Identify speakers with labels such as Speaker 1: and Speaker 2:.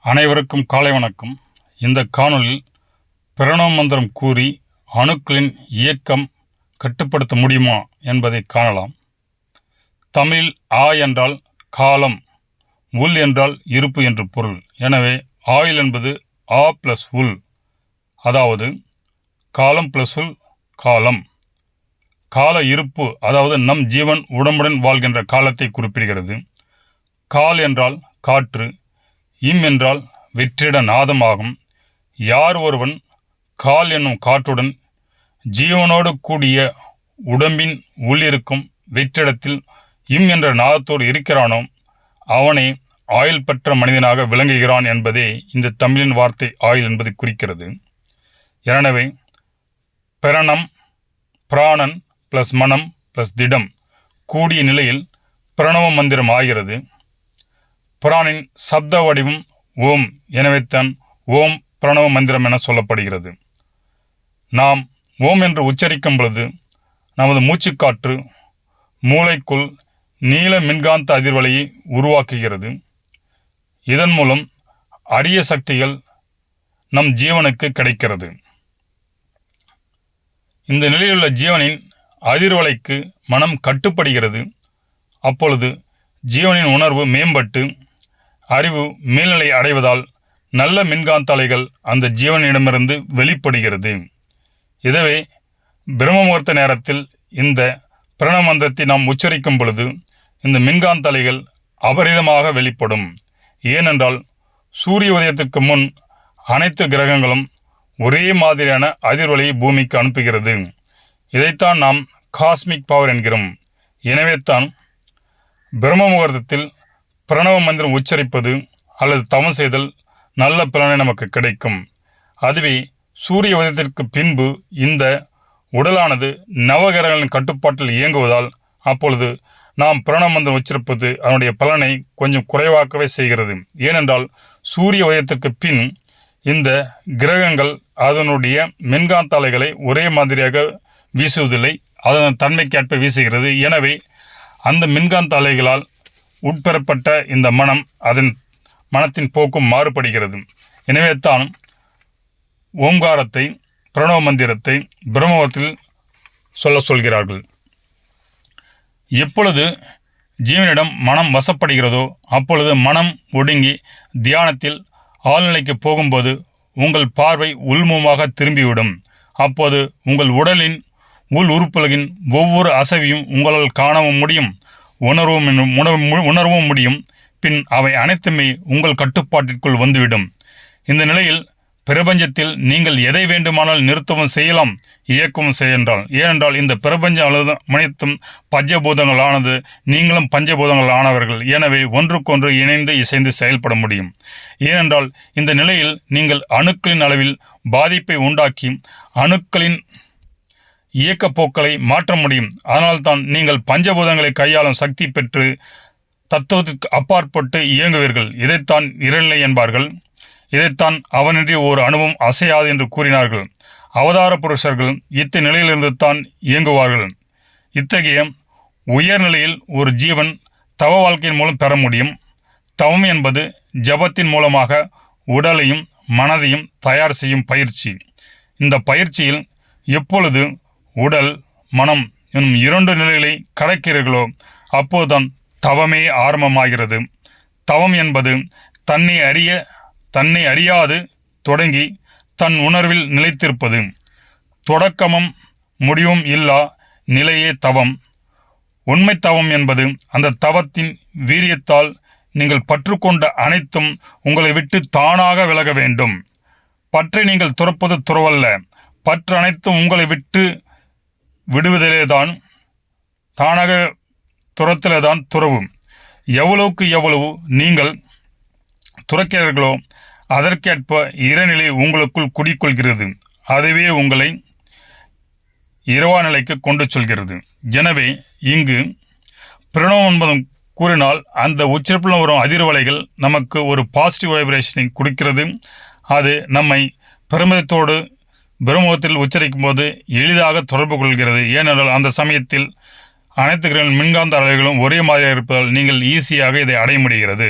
Speaker 1: அனைவருக்கும் காலை வணக்கம். இந்த காணொளியில் பிரணவ மந்திரம் கூறி அணுக்களின் இயக்கம் கட்டுப்படுத்த முடியுமா என்பதை காணலாம். தமிழில் ஆ என்றால் காலம், உல் என்றால் இருப்பு என்று பொருள். எனவே ஆயுள் என்பது ஆ பிளஸ் உல், அதாவது காலம் பிளஸ் உல், காலம். கால இருப்பு, அதாவது நம் ஜீவன் உடம்புடன் வாழ்கின்ற காலத்தை குறிப்பிடுகிறது. கால் என்றால் காற்று, இம் என்றால் வெற்றிட நாதமாகும். யார் ஒருவன் கால் என்னும் காற்றுடன் ஜீவனோடு கூடிய உடம்பின் உள்ளிருக்கும் வெற்றிடத்தில் இம் என்ற நாதத்தோடு இருக்கிறானோ அவனே ஆயுள் பெற்ற மனிதனாக விளங்குகிறான் என்பதே இந்த தமிழின் வார்த்தை ஆயுள் என்பதை குறிக்கிறது. எனவே பிரணம், பிராணன் பிளஸ் மனம் பிளஸ் திடம் கூடிய நிலையில் பிரணவ மந்திரம் ஆகிறது. பிராணின் சப்த வடிவம் ஓம், எனவேத்தான் ஓம் பிரணவ மந்திரம் என சொல்லப்படுகிறது. நாம் ஓம் என்று உச்சரிக்கும் பொழுது நமது மூச்சுக்காற்று மூளைக்குள் நீல மின்காந்த அதிர்வலையை உருவாக்குகிறது. இதன் மூலம் அரிய சக்திகள் நம் ஜீவனுக்கு கிடைக்கிறது. இந்த நிலையிலுள்ள ஜீவனின் அதிர்வலைக்கு மனம் கட்டுப்படுகிறது. அப்பொழுது ஜீவனின் உணர்வு மேம்பட்டு அறிவு மேல்நிலை அடைவதால் நல்ல மின்காந்த அலைகள் அந்த ஜீவனிடமிருந்து வெளிப்படுகிறது. இதுவே பிரம்ம முகூர்த்த நேரத்தில் இந்த பிரணவ மந்திரத்தை நாம் உச்சரிக்கும் பொழுது இந்த மின்காந்த அலைகள் அபரிதமாக வெளிப்படும். ஏனென்றால் சூரிய உதயத்திற்கு முன் அனைத்து கிரகங்களும் ஒரே மாதிரியான அதிர்வலையை பூமிக்கு அனுப்புகிறது. இதைத்தான் நாம் காஸ்மிக் பவர் என்கிறோம். எனவே தான் பிரம்ம முகூர்த்தத்தில் பிரணவ மந்திரம் உச்சரிப்பது அல்லது தவம் செய்தல் நல்ல பலனை நமக்கு கிடைக்கும். அதுவே சூரிய உதயத்திற்கு பின்பு இந்த உடலானது நவகிரகங்களின் கட்டுப்பாட்டில் இயங்குவதால் அப்பொழுது நாம் பிரணவ மந்திரம் உச்சரிப்பது அதனுடைய பலனை கொஞ்சம் குறைவாக்கவே செய்கிறது. ஏனென்றால் சூரிய உதயத்திற்கு பின் இந்த கிரகங்கள் அதனுடைய மின்காந்த அலைகளை ஒரே மாதிரியாக வீசுவதில்லை, அதன் தன்மைக்கேற்ப வீசுகிறது. எனவே அந்த மின்காந்த அலைகளால் உட்பெறப்பட்ட இந்த மனம் அதன் மனத்தின் போக்கும் மாறுபடுகிறது. எனவே தான் ஓங்காரத்தை, பிரணவ மந்திரத்தை பிரம்மத்தில் சொல்கிறார்கள். எப்பொழுது ஜீவனிடம் மனம் வசப்படுகிறதோ அப்பொழுது மனம் ஒடுங்கி தியானத்தில் ஆழ்நிலைக்கு போகும்போது உங்கள் பார்வை உள்முகமாக திரும்பிவிடும். அப்போது உங்கள் உடலின் உள் உறுப்புகளின் ஒவ்வொரு அசைவையும் உங்களால் காணவும் முடியும், உணரவும் முடியும். பின் அவை அனைத்துமே உங்கள் கட்டுப்பாட்டிற்குள் வந்துவிடும். இந்த நிலையில் பிரபஞ்சத்தில் நீங்கள் எதை வேண்டுமானால் நிறுத்தவும் செய்யலாம், இயக்கவும் செய்யலாம். ஏனென்றால் இந்த பிரபஞ்சம் அனைத்தும் பஞ்சபூதங்கள் ஆனது, நீங்களும் பஞ்சபூதங்கள் ஆனவர்கள். எனவே ஒன்றுக்கொன்று இணைந்து இசைந்து செயல்பட முடியும். ஏனென்றால் இந்த நிலையில் நீங்கள் அணுக்களின் அளவில் பாதிப்பை உண்டாக்கி அணுக்களின் இயக்க போக்களை மாற்ற முடியும். அதனால்தான் நீங்கள் பஞ்சபூதங்களை கையாளும் சக்தி பெற்று தத்துவத்திற்கு அப்பாற்பட்டு இயங்குவீர்கள். இதைத்தான் இறைநிலை என்பார்கள். இதைத்தான் அவனின்றி ஒரு அணுவும் அசையாது என்று கூறினார்கள். அவதார புருஷர்கள் இத்தகைய நிலையிலிருந்து தான் இயங்குவார்கள். இத்தகைய உயர்நிலையில் ஒரு ஜீவன் தவ வாழ்க்கையின் மூலம் பெற முடியும். தவம் என்பது ஜபத்தின் மூலமாக உடலையும் மனதையும் தயார் செய்யும் பயிற்சி. இந்த பயிற்சியில் எப்பொழுது உடல் மனம் என்னும் இரண்டு நிலைகளை கடக்கிறீர்களோ அப்போதுதான் தவமே ஆரம்பமாகிறது. தவம் என்பது தன்னை அறியாது தொடங்கி தன் உணர்வில் நிலைத்திருப்பது. தொடக்கமும் முடிவும் இல்லா நிலையே தவம். உண்மை தவம் என்பது அந்த தவத்தின் வீரியத்தால் நீங்கள் பற்றுக்கொண்ட அனைத்தும் உங்களை விட்டு தானாக விலக வேண்டும். பற்றை நீங்கள் துறப்பது துறவல்ல, பற்று அனைத்தும் உங்களை விட்டு விடுவதிலேதான், தானாக துறத்திலேதான் துறவு. எவ்வளவுக்கு எவ்வளவு நீங்கள் துறக்கிறீர்களோ அதற்கேற்ப இறைநிலை உங்களுக்குள் குடிக்கொள்கிறது. அதுவே உங்களை இரவா நிலைக்கு கொண்டு செல்கிறது. எனவே இங்கு பிரணவம் என்பதும் கூறினால் அந்த உச்சரிப்பில் வரும் அதிர்வலைகள் நமக்கு ஒரு பாசிட்டிவ் வைப்ரேஷனை கொடுக்கிறது. அது நம்மை பிரமதத்தோடு பிரம்மத்தில் உச்சரிக்கும் போது எளிதாக தொடர்பு கொள்கிறது. ஏனென்றால் அந்த சமயத்தில் அனைத்து கிரகங்களின் மின்காந்த அலைகளும் ஒரே மாதிரியாக இருப்பதால் நீங்கள் ஈஸியாக இதை அடைய முடிகிறது.